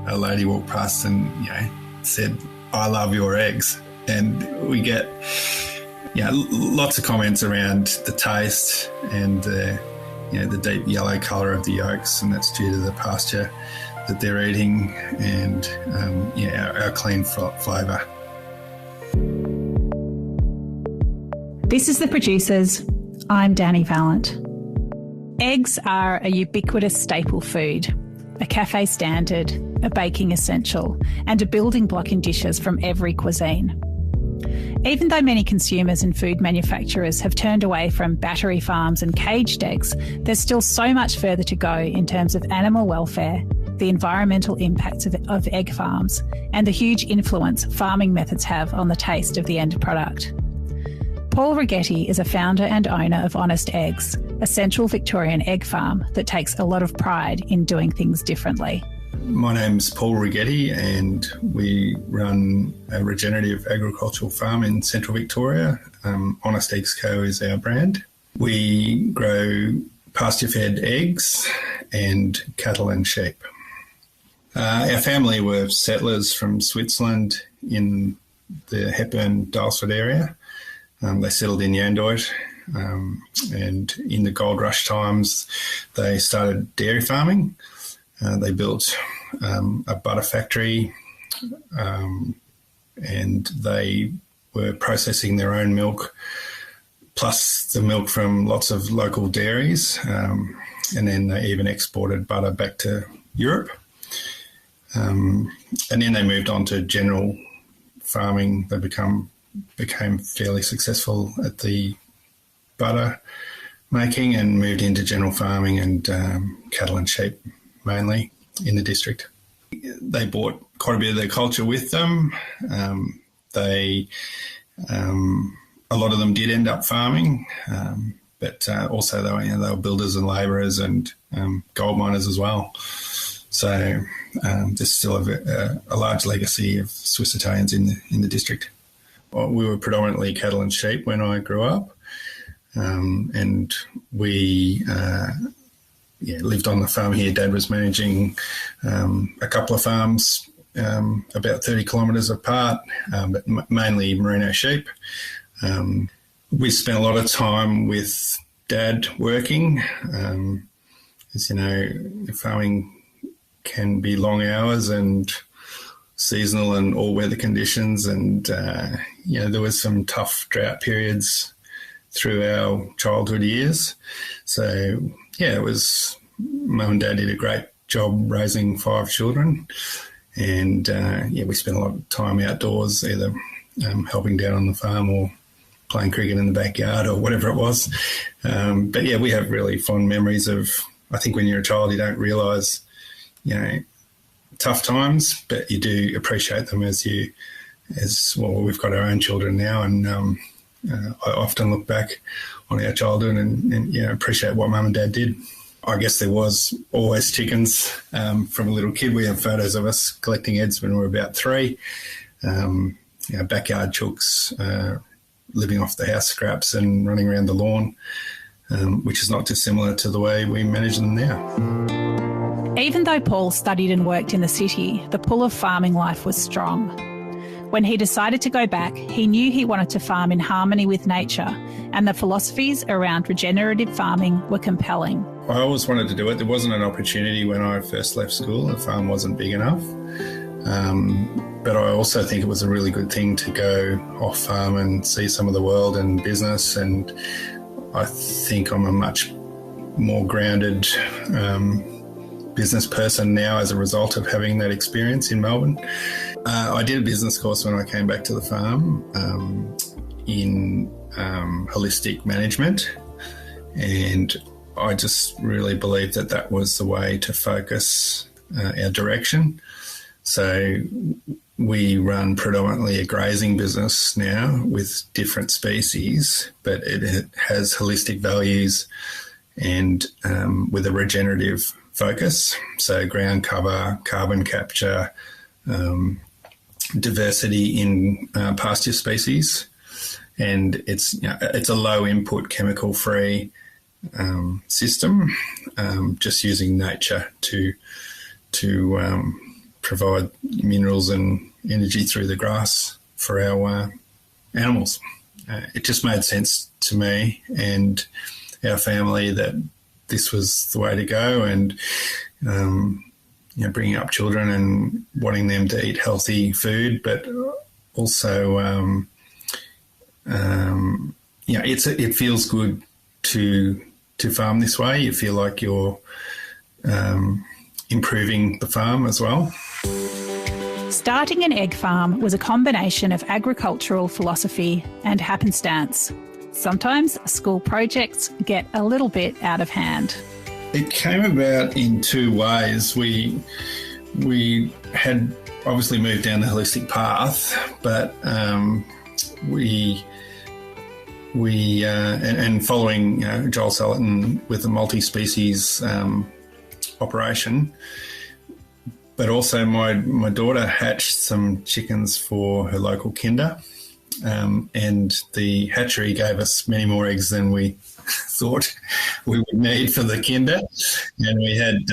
a lady walked past and, said, "I love your eggs." And we get, lots of comments around the taste and the deep yellow colour of the yolks, and that's due to the pasture that they're eating and, our clean flavour. This is The Producers. I'm Dani Valent. Eggs are a ubiquitous staple food, a cafe standard, a baking essential, and a building block in dishes from every cuisine. Even though many consumers and food manufacturers have turned away from battery farms and caged eggs, there's still so much further to go in terms of animal welfare, the environmental impacts of egg farms, and the huge influence farming methods have on the taste of the end product. Paul Righetti is a founder and owner of Honest Eggs, a central Victorian egg farm that takes a lot of pride in doing things differently. My name's Paul Righetti, and we run a regenerative agricultural farm in central Victoria. Honest Eggs Co is our brand. We grow pasture-fed eggs and cattle and sheep. Our family were settlers from Switzerland in the Hepburn-Dalesford area. They settled in Yandoit, and in the gold rush times, they started dairy farming. They built a butter factory, and they were processing their own milk, plus the milk from lots of local dairies, and then they even exported butter back to Europe. And then they moved on to general farming. They became fairly successful at the butter making and moved into general farming and cattle and sheep mainly in the district. They brought quite a bit of their culture with them. A lot of them did end up farming, but also they were builders and labourers and gold miners as well. So there's still a large legacy of Swiss Italians in the district. Well, we were predominantly cattle and sheep when I grew up, and we lived on the farm here. Dad was managing a couple of farms about 30 kilometres apart, but mainly merino sheep. We spent a lot of time with Dad working. As you know, farming can be long hours and seasonal and all weather conditions, and there was some tough drought periods through our childhood years. So it was, Mum and Dad did a great job raising 5 children, and we spent a lot of time outdoors, either helping down on the farm or playing cricket in the backyard or whatever it was. But we have really fond memories of, I think when you're a child you don't realise, tough times, but you do appreciate them as we've got our own children now, and I often look back on our childhood and appreciate what Mum and Dad did. I guess there was always chickens from a little kid. We have photos of us collecting eggs when we were about 3. Backyard chooks, living off the house scraps and running around the lawn, which is not dissimilar to the way we manage them now. Even though Paul studied and worked in the city, the pull of farming life was strong. When he decided to go back, he knew he wanted to farm in harmony with nature, and the philosophies around regenerative farming were compelling. I always wanted to do it. There wasn't an opportunity when I first left school. The farm wasn't big enough. But I also think it was a really good thing to go off farm and see some of the world and business, and I think I'm a much more grounded business person now as a result of having that experience in Melbourne. I did a business course when I came back to the farm in holistic management, and I just really believed that was the way to focus our direction. So we run predominantly a grazing business now with different species, but it has holistic values and with a regenerative focus. So ground cover, carbon capture, diversity in pasture species, and it's a low input, chemical free system, just using nature to provide minerals and energy through the grass for our animals. It just made sense to me and our family that this was the way to go, and bringing up children and wanting them to eat healthy food, but also it feels good to farm this way. You feel like you're improving the farm as well. Starting an egg farm was a combination of agricultural philosophy and happenstance. Sometimes school projects get a little bit out of hand. It came about in two ways. We had obviously moved down the holistic path, but and following Joel Salatin with the multi-species operation. But also my daughter hatched some chickens for her local kinder, and the hatchery gave us many more eggs than we thought we would need for the kinder. And we had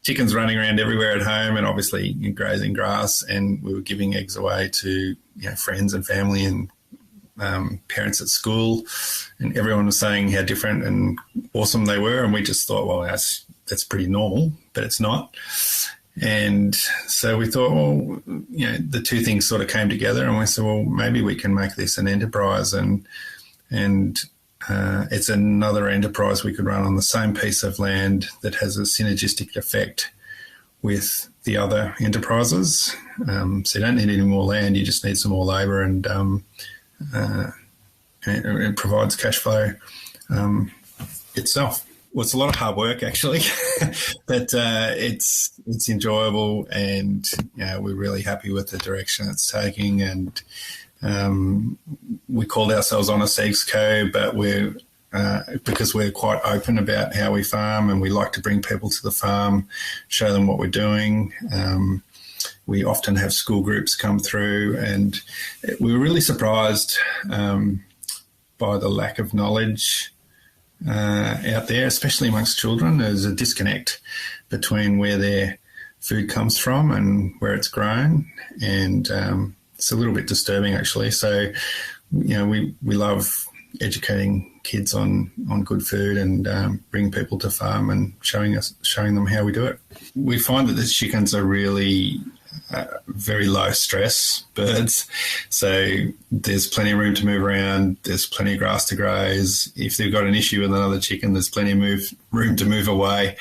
chickens running around everywhere at home and obviously grazing grass, and we were giving eggs away to friends and family and parents at school, and everyone was saying how different and awesome they were, and we just thought, well, that's pretty normal, but it's not. And so we thought, well, the two things sort of came together, and we said, well, maybe we can make this an enterprise, and it's another enterprise we could run on the same piece of land that has a synergistic effect with the other enterprises. So you don't need any more land, you just need some more labour, and it provides cash flow itself. Well, it's a lot of hard work, actually, but it's enjoyable, and we're really happy with the direction it's taking. And we called ourselves Honest Eggs Co, but because we're quite open about how we farm, and we like to bring people to the farm, show them what we're doing. We often have school groups come through, and we were really surprised by the lack of knowledge out there, especially amongst children. There's a disconnect between where their food comes from and where it's grown, and it's a little bit disturbing, actually. So, we love educating kids on good food and bringing people to farm and showing them how we do it. We find that the chickens are really very low stress birds, so there's plenty of room to move around, there's plenty of grass to graze. If they've got an issue with another chicken, there's plenty of room to move away.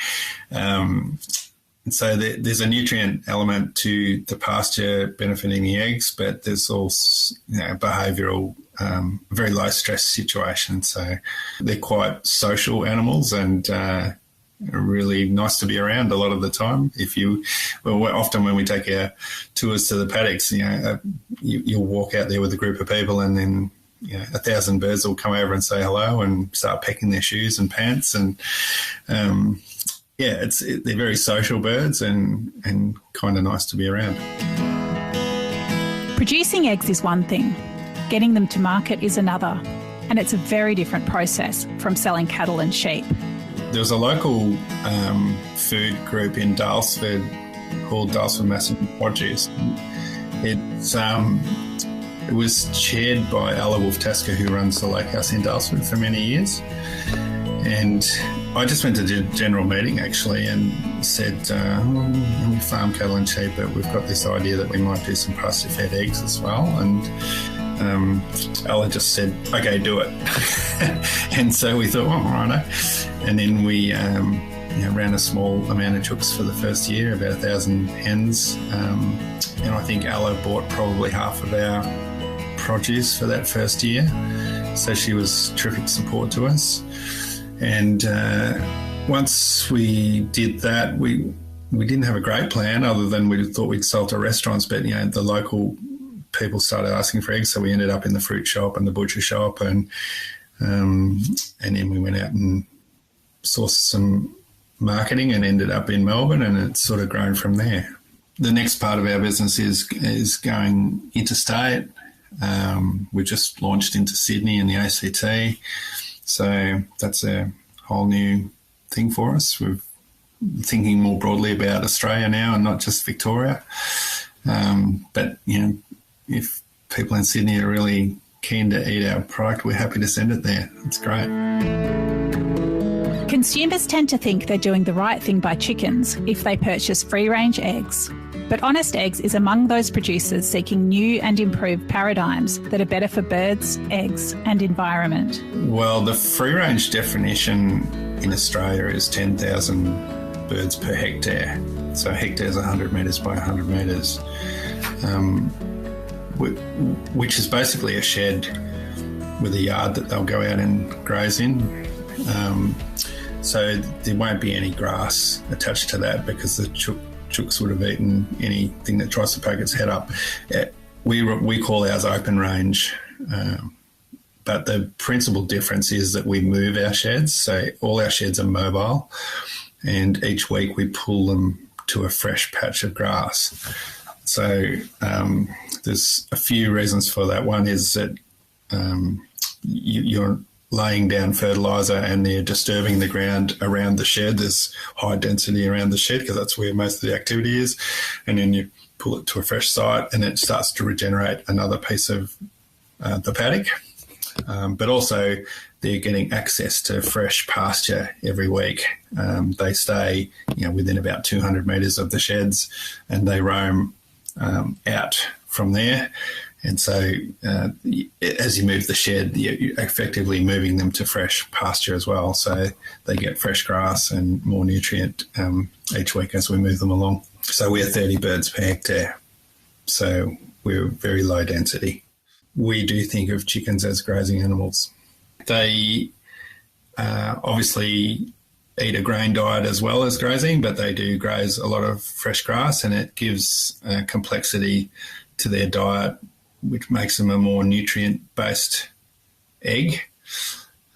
So there's a nutrient element to the pasture benefiting the eggs, but there's also behavioural, very low stress situation. So they're quite social animals, and really nice to be around a lot of the time. Often when we take our tours to the paddocks, you'll walk out there with a group of people, and then 1,000 birds will come over and say hello and start pecking their shoes and pants, and they're very social birds and kind of nice to be around. Producing eggs is one thing, getting them to market is another, and it's a very different process from selling cattle and sheep. There was a local food group in Daylesford called Daylesford Massive Produce. It was chaired by Ella Wolf-Tasker, who runs the Lake House in Daylesford for many years. And I just went to the general meeting, actually, and said, we farm cattle and sheep, but we've got this idea that we might do some pasture-fed eggs as well. And Ella just said, okay, do it. And so we thought, well, righto. And then we ran a small amount of chooks for the first year, about 1,000 hens. And I think Ella bought probably half of our produce for that first year. So she was terrific support to us. And once we did that, we didn't have a great plan other than we thought we'd sell to restaurants, but the local people started asking for eggs, so we ended up in the fruit shop and the butcher shop, and then we went out and sourced some marketing and ended up in Melbourne, and it's sort of grown from there. The next part of our business is going interstate. We just launched into Sydney and the ACT. So that's a whole new thing for us. We've thinking more broadly about Australia now and not just Victoria. But, if people in Sydney are really keen to eat our product, we're happy to send it there. It's great. Consumers tend to think they're doing the right thing by chickens if they purchase free-range eggs. But Honest Eggs is among those producers seeking new and improved paradigms that are better for birds, eggs and environment. Well, the free-range definition in Australia is 10,000 birds per hectare. So a hectare is 100 metres by 100 metres, which is basically a shed with a yard that they'll go out and graze in. So there won't be any grass attached to that because the chooks would have eaten anything that tries to poke its head up. We call ours open range, but the principal difference is that we move our sheds. So all our sheds are mobile, and each week we pull them to a fresh patch of grass. So there's a few reasons for that. One is that you're laying down fertiliser and they're disturbing the ground around the shed. There's high density around the shed because that's where most of the activity is. And then you pull it to a fresh site and it starts to regenerate another piece of the paddock. But also they're getting access to fresh pasture every week. They stay within about 200 metres of the sheds and they roam out from there. And so as you move the shed, you're effectively moving them to fresh pasture as well. So they get fresh grass and more nutrient each week as we move them along. So we're 30 birds per hectare. So we're very low density. We do think of chickens as grazing animals. They obviously eat a grain diet as well as grazing, but they do graze a lot of fresh grass, and it gives complexity to their diet, which makes them a more nutrient-based egg.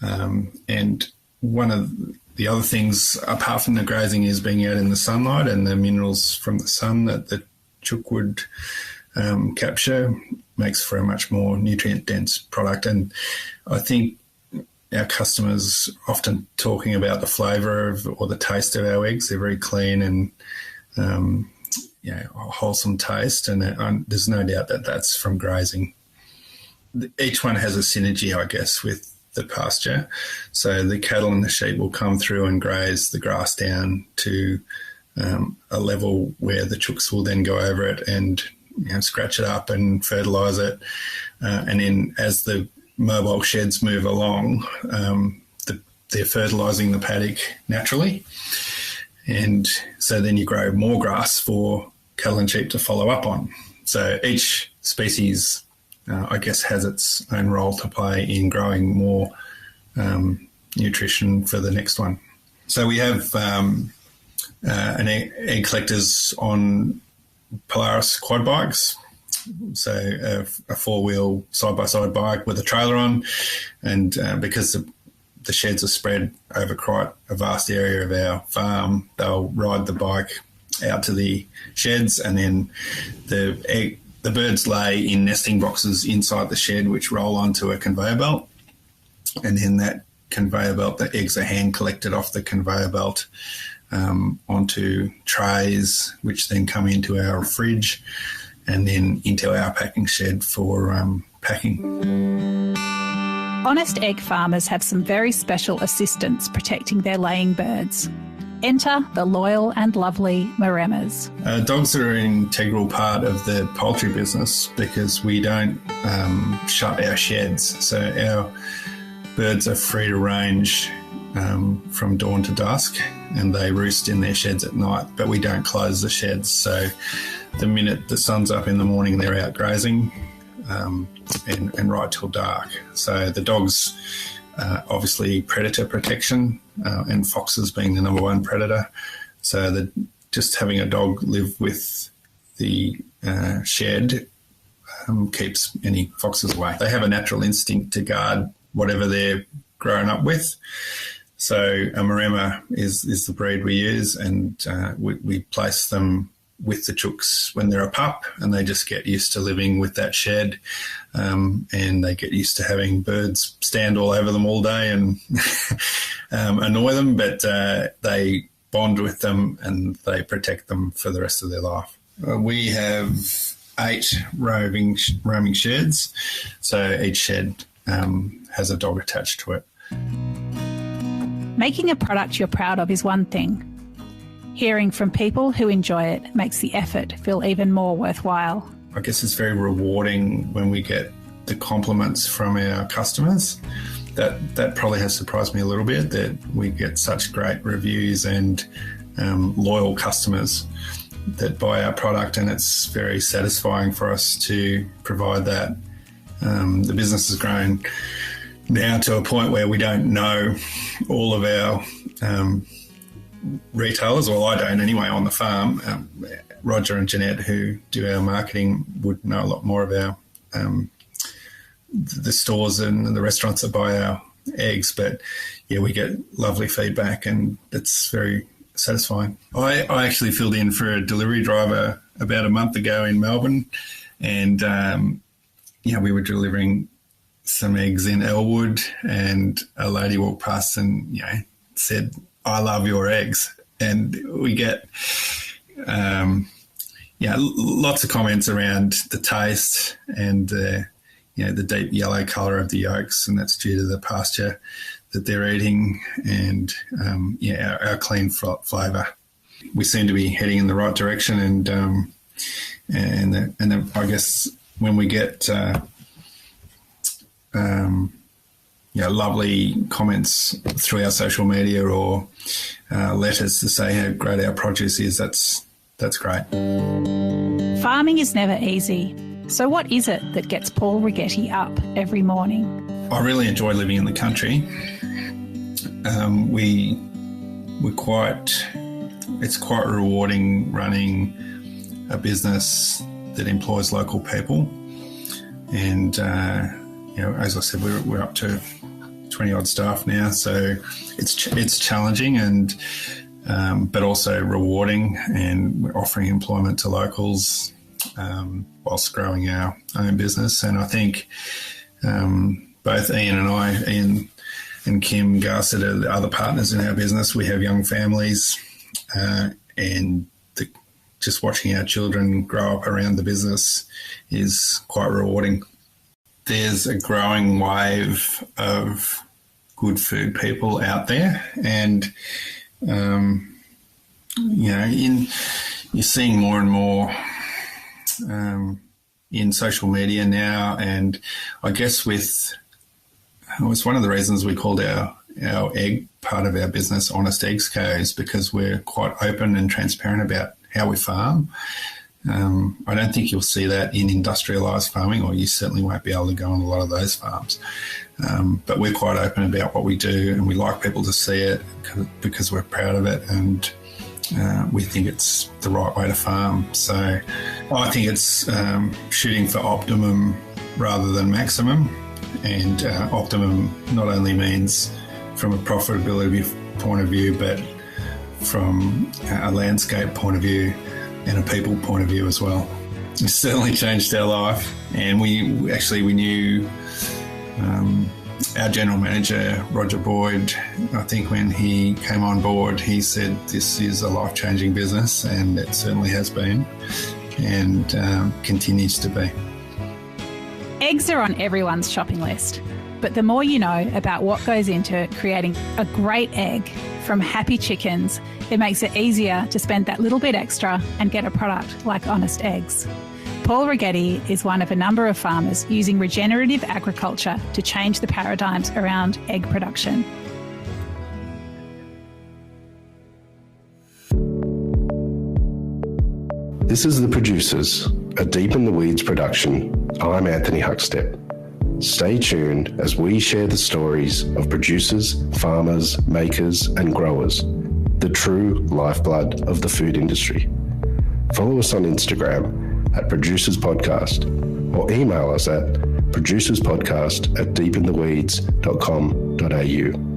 And one of the other things, apart from the grazing, is being out in the sunlight and the minerals from the sun that the chook would capture makes for a much more nutrient-dense product. And I think our customers often talking about the flavour of or the taste of our eggs. They're very clean and wholesome taste, and there's no doubt that that's from grazing. Each one has a synergy, I guess, with the pasture. So the cattle and the sheep will come through and graze the grass down to a level where the chooks will then go over it and scratch it up and fertilise it. And then as the mobile sheds move along, they're fertilising the paddock naturally. And so then you grow more grass for cattle and sheep to follow up on. So each species, I guess, has its own role to play in growing more nutrition for the next one. So we have an egg collectors on Polaris quad bikes. So a four-wheel side-by-side bike with a trailer on, and because the sheds are spread over quite a vast area of our farm, they'll ride the bike out to the sheds, and then the birds lay in nesting boxes inside the shed, which roll onto a conveyor belt, and then that conveyor belt, the eggs are hand collected off the conveyor belt onto trays, which then come into our fridge and then into our packing shed for packing. Honest egg farmers have some very special assistants protecting their laying birds. Enter the loyal and lovely Maremas. Dogs are an integral part of the poultry business because we don't shut our sheds. So our birds are free to range from dawn to dusk, and they roost in their sheds at night, but we don't close the sheds. So the minute the sun's up in the morning, they're out grazing and right till dark. So the dogs, obviously predator protection, and foxes being the number one predator. So just having a dog live with the shed keeps any foxes away. They have a natural instinct to guard whatever they're grown up with. So a Maremma is the breed we use, and we place them with the chooks when they're a pup, and they just get used to living with that shed, and they get used to having birds stand all over them all day and annoy them, but they bond with them and they protect them for the rest of their life. We have 8 roaming sheds, so each shed has a dog attached to it. Making a product you're proud of is one thing. Hearing from people who enjoy it makes the effort feel even more worthwhile. I guess it's very rewarding when we get the compliments from our customers. That probably has surprised me a little bit, that we get such great reviews and loyal customers that buy our product, and it's very satisfying for us to provide that. The business has grown now to a point where we don't know all of our retailers, well, I don't anyway, on the farm. Roger and Jeanette, who do our marketing, would know a lot more of our the stores and the restaurants that buy our eggs. But yeah, we get lovely feedback and it's very satisfying. I actually filled in for a delivery driver about a month ago in Melbourne, and we were delivering some eggs in Elwood, and a lady walked past and said, "I love your eggs," and we get lots of comments around the taste and the deep yellow colour of the yolks, and that's due to the pasture that they're eating, and our clean flavour. We seem to be heading in the right direction, and I guess when we get lovely comments through our social media or letters to say how great our produce is, that's great. Farming is never easy. So what is it that gets Paul Righetti up every morning? I really enjoy living in the country. It's quite rewarding running a business that employs local people. And, as I said, we're up to 20 odd staff now. So it's challenging and, but also rewarding, and we're offering employment to locals, whilst growing our own business. And I think both Ian and Kim Garsett are the other partners in our business. We have young families, and just watching our children grow up around the business is quite rewarding. There's a growing wave of good food people out there, and you're seeing more and more in social media now, and I guess it's one of the reasons we called our egg part of our business Honest Eggs Co, is because we're quite open and transparent about how we farm. I don't think you'll see that in industrialised farming, or you certainly won't be able to go on a lot of those farms. But we're quite open about what we do, and we like people to see it because we're proud of it, and we think it's the right way to farm. So I think it's shooting for optimum rather than maximum. And optimum not only means from a profitability point of view, but from a landscape point of view and a people point of view as well. It's certainly changed our life, and we knew our general manager, Roger Boyd. I think when he came on board, he said this is a life-changing business, and it certainly has been, and continues to be. Eggs are on everyone's shopping list, but the more you know about what goes into creating a great egg from happy chickens, it makes it easier to spend that little bit extra and get a product like Honest Eggs. Paul Righetti is one of a number of farmers using regenerative agriculture to change the paradigms around egg production. This is The Producers, a Deep in the Weeds production. I'm Anthony Huckstep. Stay tuned as we share the stories of producers, farmers, makers and growers, the true lifeblood of the food industry. Follow us on Instagram at Producers Podcast, or email us at producerspodcast@deepintheweeds.com.au.